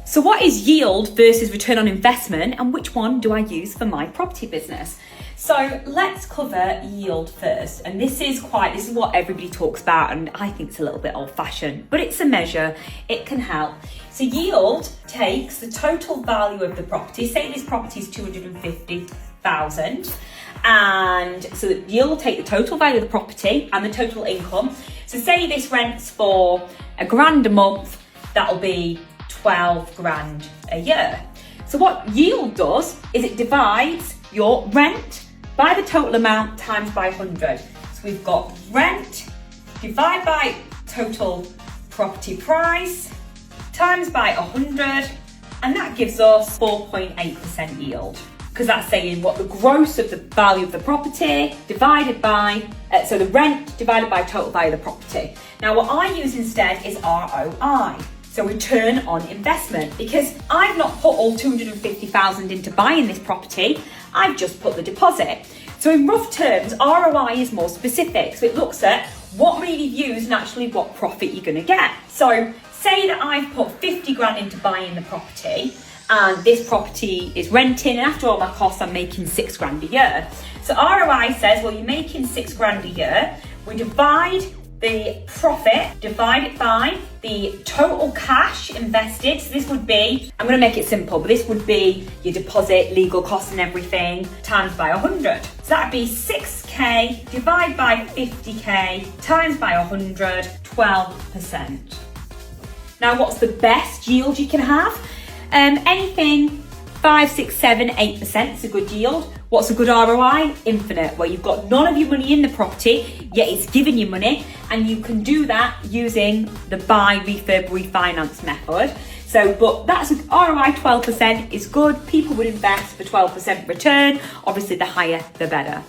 So what is yield versus return on investment, and which one do I use for my property business? So let's cover yield first. And this is what everybody talks about, and I think it's a little bit old-fashioned, but it's a measure, it can help. So yield takes the total value of the property. Say this property is 250,000. And so yield will take the total value of the property and the total income. So say this rents for £1,000 a month, that'll be 12 grand a year. So what yield does is it divides your rent by the total amount times by 100. So we've got rent divided by total property price times by 100, and that gives us 4.8% yield. Because that's saying what the gross of the value of the property divided by, so the rent divided by total value of the property. Now what I use instead is ROI. So return on investment, because I've not put all 250,000 into buying this property, I've just put the deposit. So in rough terms, ROI is more specific. So it looks at what money you've used and actually what profit you're gonna get. So say that I've put 50 grand into buying the property, and this property is renting, and after all my costs, I'm making 6 grand a year. So ROI says, well, you're making 6 grand a year. We divide the profit, divide it by the total cash invested. So this would be, I'm gonna make it simple, but this would be your deposit, legal costs and everything, times by 100. So that'd be 6K divided by 50K times by 100, 12%. Now, what's the best yield you can have? Anything 5, 6, 7, 8% is a good yield. What's a good ROI? Infinite, where you've got none of your money in the property, yet it's giving you money, and you can do that using the buy, refurb, refinance method. So, but that's ROI 12% is good. People would invest for 12% return. Obviously, the higher, the better.